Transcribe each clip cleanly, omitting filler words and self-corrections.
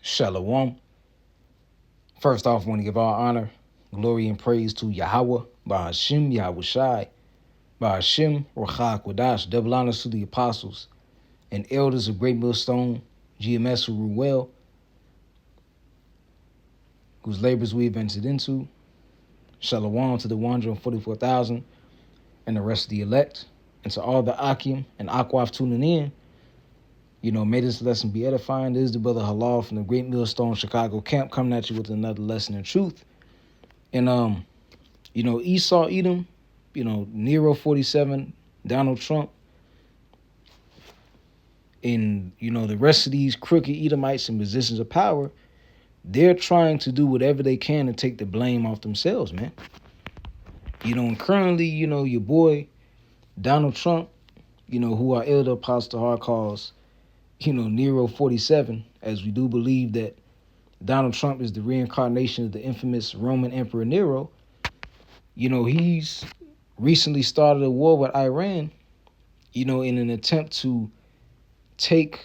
Shalom. First off, I want to give all honor, glory, and praise to Yahweh, Bahashim Yahweh Shai, Bahashim Rachak Wadash. Double honors to the apostles and elders of Great Millstone, GMS who rule well, whose labors we have entered into. Shalom to the 144,000 and the rest of the elect, and to all the Akim and Akwaf tuning in. May this lesson be edifying. This is the brother Halal from the Great Millstone Chicago camp coming at you with another lesson in truth. And Esau, Edom, Nero 47, Donald Trump, and the rest of these crooked Edomites in positions of power, they're trying to do whatever they can to take the blame off themselves, man. And currently, your boy Donald Trump, who our elder Apostle Hart calls, Nero 47, as we do believe that Donald Trump is the reincarnation of the infamous Roman Emperor Nero. He's recently started a war with Iran, in an attempt to take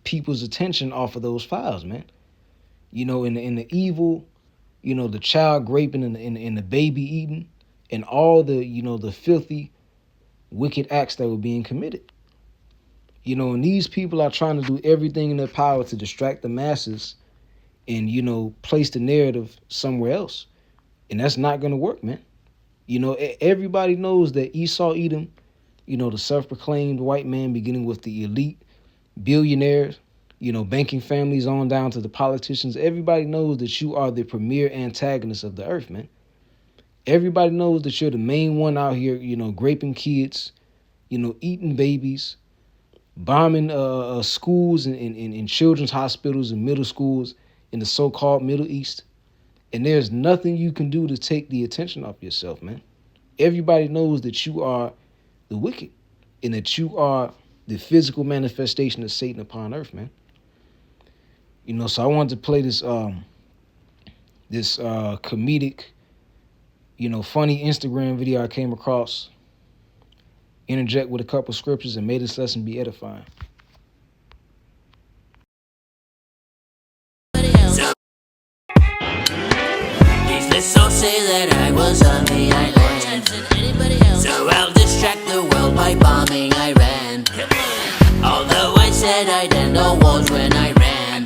people's attention off of those files, man. In the evil, the child raping and the baby eating, and all the, the filthy, wicked acts that were being committed. And these people are trying to do everything in their power to distract the masses and, place the narrative somewhere else. And that's not going to work, man. Everybody knows that Esau, Edom, the self-proclaimed white man, beginning with the elite billionaires, banking families on down to the politicians. Everybody knows that you are the premier antagonist of the earth, man. Everybody knows that you're the main one out here, raping kids, eating babies, bombing schools and children's hospitals and middle schools in the so-called Middle East. And there's nothing you can do to take the attention off yourself, man. Everybody knows that you are the wicked and that you are the physical manifestation of Satan upon earth, man. So I wanted to play this comedic, funny Instagram video I came across, interject with a couple scriptures, and may this lesson be edifying. So say that I was on the island, so I'll distract the world by bombing Iran. Although I said I'd end all wars when I ran,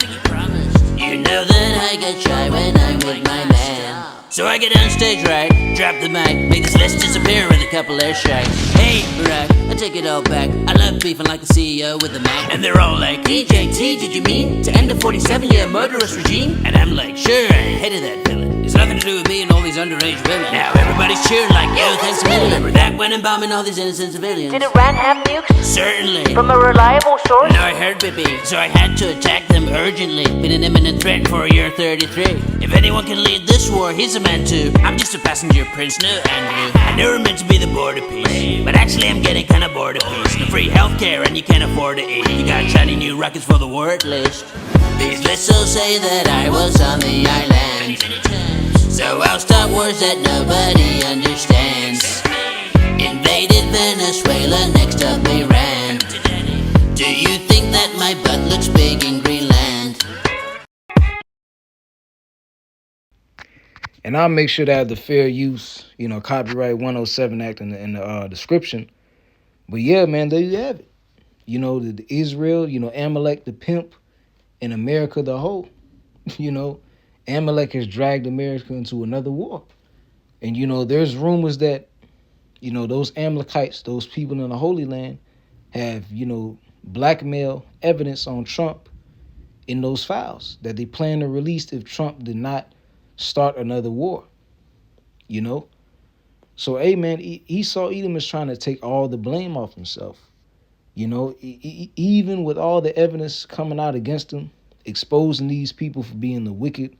you know that I get shy when I'm with my man. So I get on stage right, drop the mic, make this list disappear with a couple air strikes. Hey, Barack, I take it all back. I love beefing like the CEO with the Mac. And they're all like, EJT, did you mean to end a 47-year murderous regime? And I'm like, sure, I hated that villain. It's nothing to do with me and all these underage women. Now everybody's cheering like, yo, thanks a million. Remember that when I'm bombing all these innocent civilians? Did Iran have nukes? Certainly. From a reliable source? No, I heard, baby, so I had to attack them urgently. Been an imminent threat for year 33. If anyone can lead this war, he's a man too. I'm just a passenger, Prince, no Andrew. I never meant to be the border piece, but actually I'm getting kinda bored of peace. No free healthcare and you can't afford to eat. You got shiny new rockets for the war at least. These lists will say that I was on the island, so I'll start wars that nobody understands. Invaded Venezuela, next up Iran. Do you think that my butt looks big in Greenland? And I'll make sure to have the fair use, copyright 107 Act in the description. But yeah, man, there you have it. The Israel, Amalek the pimp, and America the hoe. Amalek has dragged America into another war. And, there's rumors that, those Amalekites, those people in the Holy Land, have, blackmail evidence on Trump in those files that they plan to release if Trump did not start another war. So, hey, man, Esau Edom is trying to take all the blame off himself. Even with all the evidence coming out against him, exposing these people for being the wicked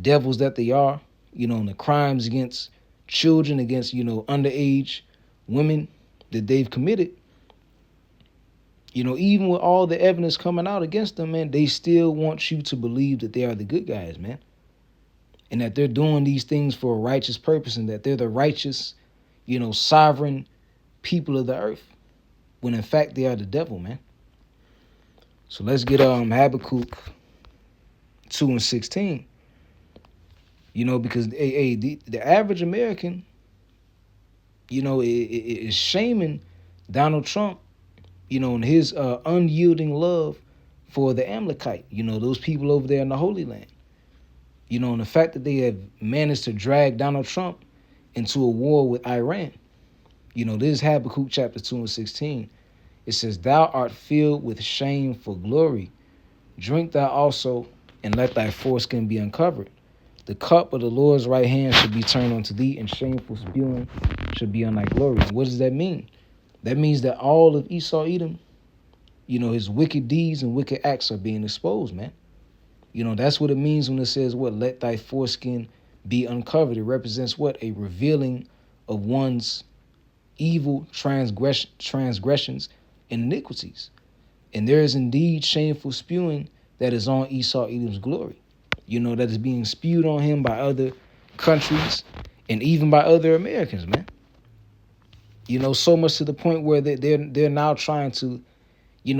devils that they are, and the crimes against children, against, underage women that they've committed. Even with all the evidence coming out against them, man, they still want you to believe that they are the good guys, man. And that they're doing these things for a righteous purpose and that they're the righteous, sovereign people of the earth. When in fact they are the devil, man. So let's get Habakkuk 2 and 16. Because the average American, is shaming Donald Trump, and his unyielding love for the Amalekite, those people over there in the Holy Land. And the fact that they have managed to drag Donald Trump into a war with Iran. This is Habakkuk chapter 2 and 16. It says, "Thou art filled with shame for glory. Drink thou also, and let thy foreskin be uncovered. The cup of the Lord's right hand should be turned unto thee, and shameful spewing should be on thy glory." And what does that mean? That means that all of Esau Edom, his wicked deeds and wicked acts are being exposed, man. That's what it means when it says, what? Let thy foreskin be uncovered. It represents what? A revealing of one's evil transgressions and iniquities. And there is indeed shameful spewing that is on Esau Edom's glory. That is being spewed on him by other countries and even by other Americans, man. So much to the point where they're now trying to,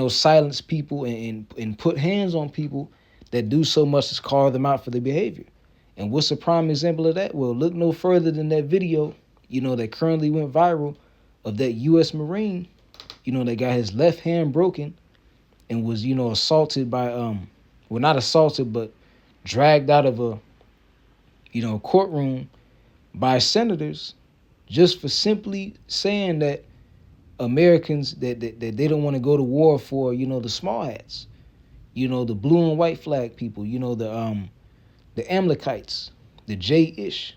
silence people and put hands on people that do so much as call them out for their behavior. And what's a prime example of that? Well, look no further than that video, that currently went viral of that U.S. Marine, that got his left hand broken and was, assaulted by, well, not assaulted, but dragged out of a, courtroom by senators just for simply saying that Americans, that they don't want to go to war for, the small hats, the blue and white flag people, the Amalekites, the J-ish,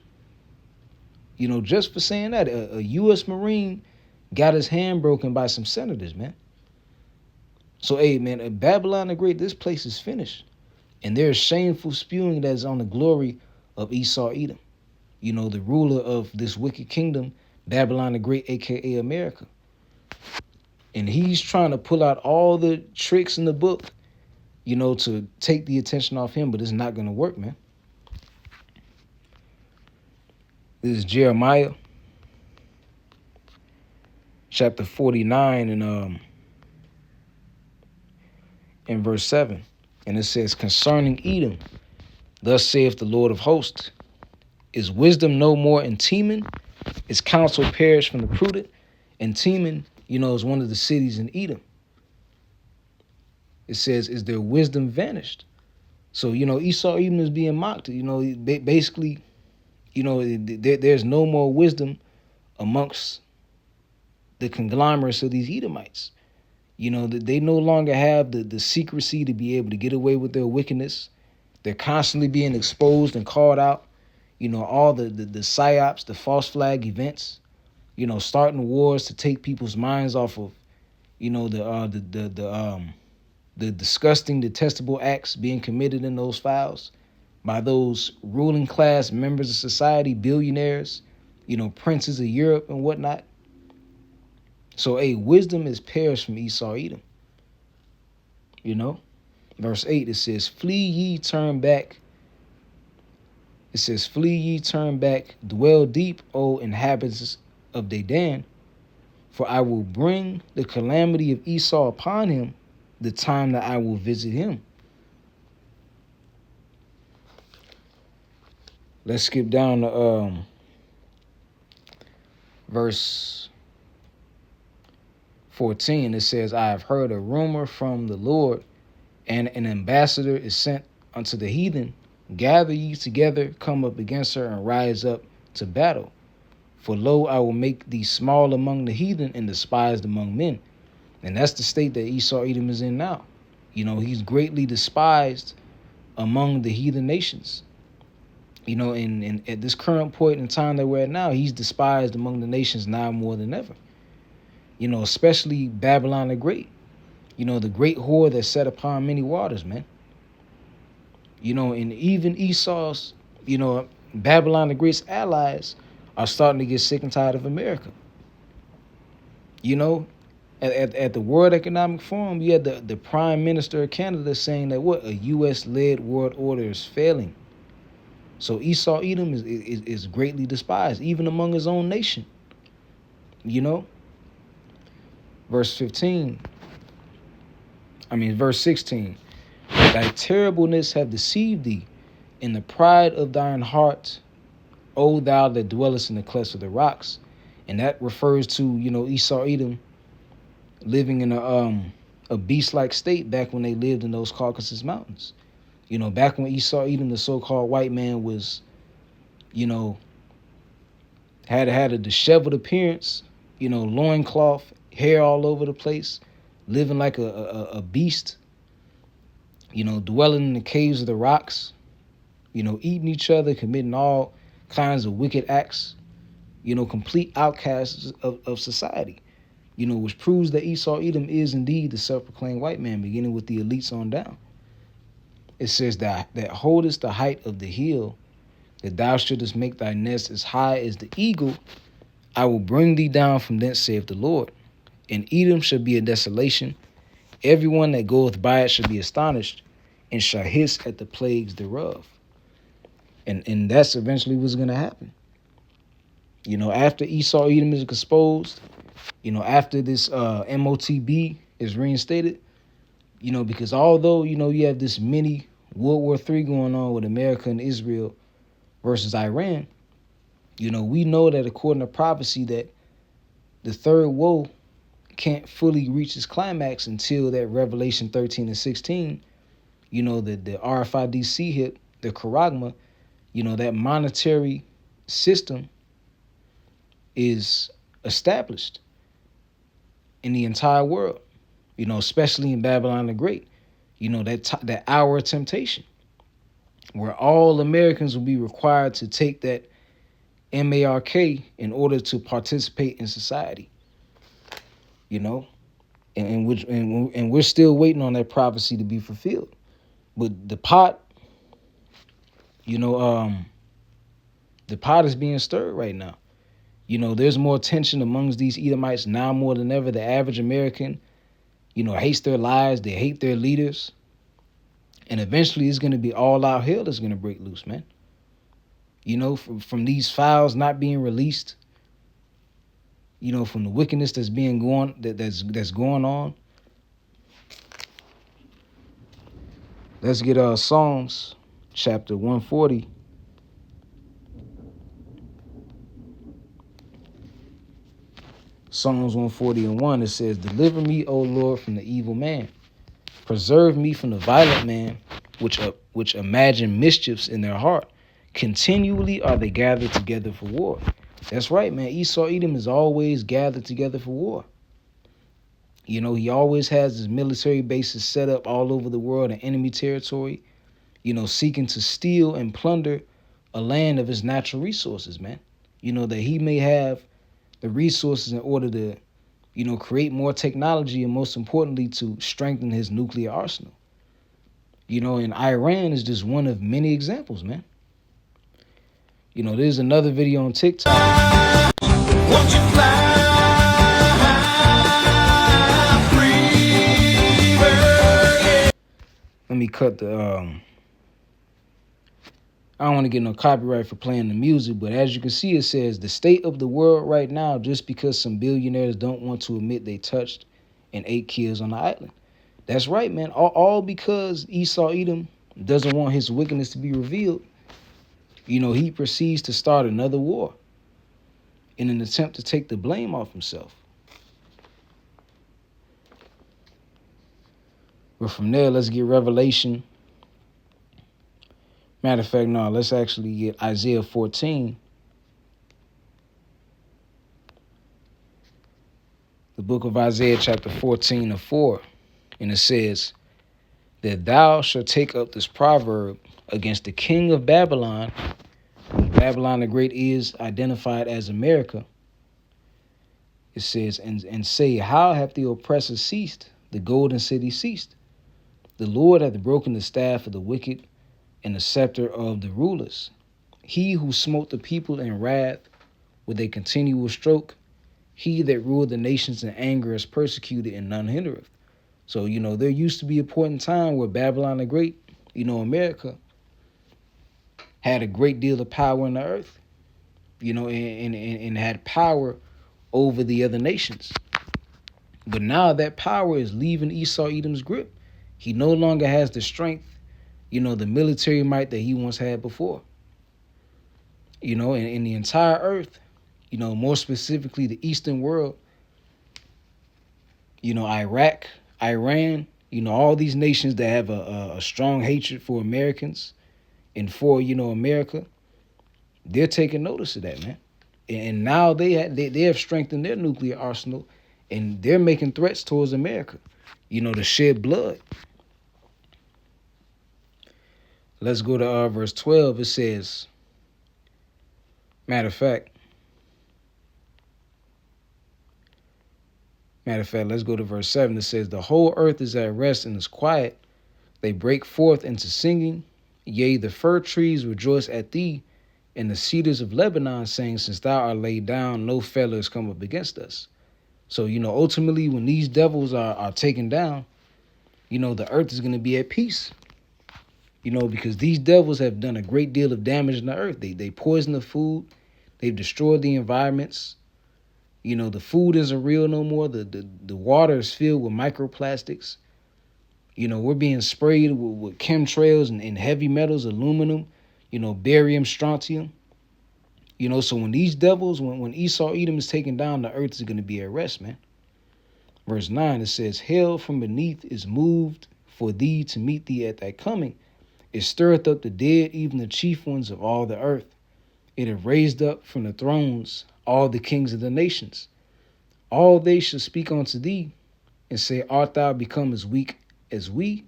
just for saying that. A U.S. Marine got his hand broken by some senators, man. So, hey, man, Babylon the Great, this place is finished. And there's shameful spewing that is on the glory of Esau Edom, the ruler of this wicked kingdom, Babylon the Great, a.k.a. America. And he's trying to pull out all the tricks in the book, to take the attention off him, but it's not going to work, man. This is Jeremiah chapter 49 and in verse 7. And it says, "Concerning Edom, thus saith the Lord of hosts, is wisdom no more in Teman? Is counsel perished from the prudent?" And Teman, is one of the cities in Edom. It says, "Is their wisdom vanished?" So, Esau Edom is being mocked. Basically, there's no more wisdom amongst the conglomerates of these Edomites. They no longer have the secrecy to be able to get away with their wickedness. They're constantly being exposed and called out. All the psyops, the false flag events, starting wars to take people's minds off of, the disgusting, detestable acts being committed in those files by those ruling class members of society, billionaires, princes of Europe and whatnot. So, wisdom is perished from Esau Edom. Verse 8, it says, "Flee ye, turn back." It says, "Flee ye, turn back, dwell deep, O inhabitants of Dedan, for I will bring the calamity of Esau upon him, the time that I will visit him." Let's skip down to verse 14. It says, "I have heard a rumor from the Lord, and an ambassador is sent unto the heathen. Gather ye together, come up against her, and rise up to battle. For lo, I will make thee small among the heathen and despised among men." And that's the state that Esau Edom is in now. He's greatly despised among the heathen nations. And at this current point in time that we're at now, he's despised among the nations now more than ever. Especially Babylon the Great. The great whore that sat upon many waters, man. And even Esau's, Babylon the Great's allies are starting to get sick and tired of America. At the World Economic Forum, you had the Prime Minister of Canada saying that a U.S.-led world order is failing. So Esau Edom is greatly despised, even among his own nation. Verse 16. Thy terribleness have deceived thee, in the pride of thine heart, O thou that dwellest in the clefts of the rocks. And that refers to, Esau Edom living in a beast-like state back when they lived in those Caucasus Mountains. Back when Esau Edom, the so-called white man, was, had a disheveled appearance, loincloth, hair all over the place, living like a beast, dwelling in the caves of the rocks, eating each other, committing all kinds of wicked acts, complete outcasts of society, which proves that Esau Edom is indeed the self-proclaimed white man, beginning with the elites on down. It says that holdest the height of the hill, that thou shouldest make thy nest as high as the eagle. I will bring thee down from thence, saith the Lord. And Edom shall be a desolation. Everyone that goeth by it shall be astonished, and shall hiss at the plagues thereof. And that's eventually what's going to happen. After Esau Edom is exposed, after this MOTB is reinstated, because although, you have this mini World War III going on with America and Israel versus Iran, we know that according to prophecy that the third woe can't fully reach its climax until that Revelation 13 and 16, the RFID hit, the charagma, that monetary system is established in the entire world, especially in Babylon the Great, that hour of temptation, where all Americans will be required to take that MARK in order to participate in society, and we're still waiting on that prophecy to be fulfilled. But the pot, the pot is being stirred right now. There's more tension amongst these Edomites now more than ever. The average American, hates their lives. They hate their leaders. And eventually it's going to be all out hell that's going to break loose, man. From these files not being released, from the wickedness that's that's going on. Let's get Psalms chapter 140. Psalms 140:1, it says, deliver me, O Lord, from the evil man. Preserve me from the violent man, which imagine mischiefs in their heart. Continually are they gathered together for war. That's right, man. Esau Edom is always gathered together for war. He always has his military bases set up all over the world in enemy territory, seeking to steal and plunder a land of its natural resources, man. That he may have the resources in order to, create more technology and, most importantly, to strengthen his nuclear arsenal. And Iran is just one of many examples, man. There's another video on TikTok. Won't you fly free, bird? Let me cut the I don't want to get no copyright for playing the music, but as you can see, it says the state of the world right now, just because some billionaires don't want to admit they touched and ate kids on the island. That's right, man. All because Esau Edom doesn't want his wickedness to be revealed. He proceeds to start another war in an attempt to take the blame off himself. But from there, let's get Revelation. Matter of fact, no, let's actually get Isaiah 14. The book of Isaiah chapter 14:4. And it says, that thou shalt take up this proverb against the king of Babylon, whom Babylon the Great is identified as America. It says, and say, how hath the oppressor ceased? The golden city ceased. The Lord hath broken the staff of the wicked and the scepter of the rulers. He who smote the people in wrath with a continual stroke, he that ruled the nations in anger is persecuted and none hindereth. So, there used to be a point in time where Babylon the Great, America, had a great deal of power in the earth, and had power over the other nations. But now that power is leaving Esau Edom's grip, He no longer has the strength, the military might that he once had before. In the entire earth, more specifically the Eastern world, Iraq, Iran, all these nations that have a strong hatred for Americans and for, America, they're taking notice of that, man. And now they have strengthened their nuclear arsenal, and they're making threats towards America, to shed blood. Let's go to verse 12. It says, matter of fact, let's go to verse 7. It says, the whole earth is at rest and is quiet. They break forth into singing. Yea, the fir trees rejoice at thee, and the cedars of Lebanon saying, since thou art laid down, no fellow has come up against us. So, ultimately, when these devils are taken down, the earth is going to be at peace. Because these devils have done a great deal of damage in the earth. They poison the food. They've destroyed the environments. The food isn't real no more. The water is filled with microplastics. We're being sprayed with chemtrails and heavy metals, aluminum, barium, strontium. So when these devils, when Esau, Edom is taken down, the earth is going to be at rest, man. Verse 9, it says, hell from beneath is moved for thee to meet thee at thy coming. It stirreth up the dead, even the chief ones of all the earth. It hath raised up from the thrones all the kings of the nations. All they shall speak unto thee, and say, art thou become as weak as we?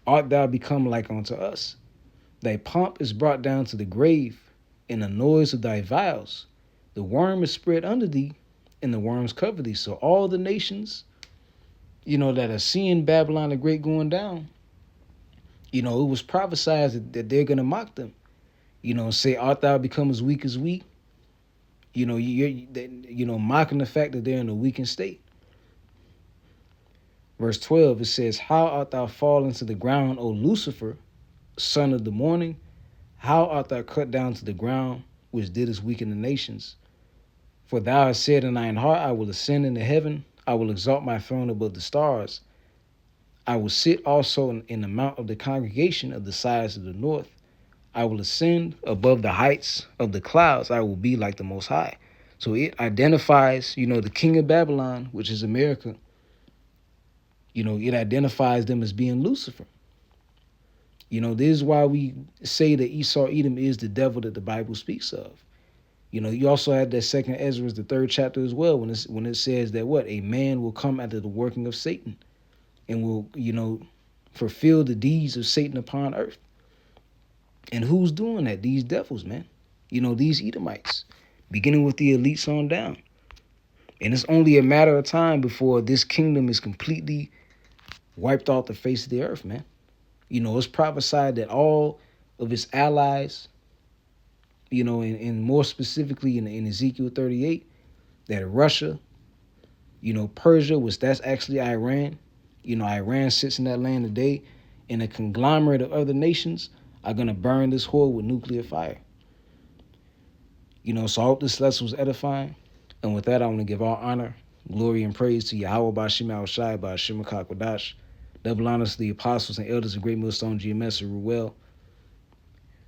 Art thou become like unto us? Thy pomp is brought down to the grave, and the noise of thy vials. The worm is spread under thee, and the worms cover thee. So all the nations, that are seeing Babylon the Great going down, it was prophesied that they're going to mock them. Say, art thou become as weak as we? You're mocking the fact that they're in a weakened state. Verse 12, it says, how art thou fallen to the ground, O Lucifer, son of the morning? How art thou cut down to the ground, which didst weaken the nations? For thou hast said in thine heart, I will ascend into heaven. I will exalt my throne above the stars. I will sit also in the mount of the congregation of the sides of the north. I will ascend above the heights of the clouds. I will be like the Most High. So it identifies, the king of Babylon, which is America. It identifies them as being Lucifer. This is why we say that Esau, Edom is the devil that the Bible speaks of. You also have that second Ezra, the 3rd chapter as well, when it says that a man will come after the working of Satan and will, fulfill the deeds of Satan upon earth. And who's doing that? These devils, man. These Edomites, beginning with the elites on down. And it's only a matter of time before this kingdom is completely wiped off the face of the earth, man. It's prophesied that all of its allies, and more specifically in Ezekiel 38, that Russia, Persia, which that's actually Iran. Iran sits in that land today, and a conglomerate of other nations are going to burn this whore with nuclear fire. So I hope this lesson was edifying. And with that, I want to give all honor, glory, and praise to Yahweh Bashim Al-Shai, Bashim Kakwadash. Double honors to the apostles and elders of Great Millstone GMS, Ruel.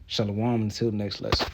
Shalom until the next lesson.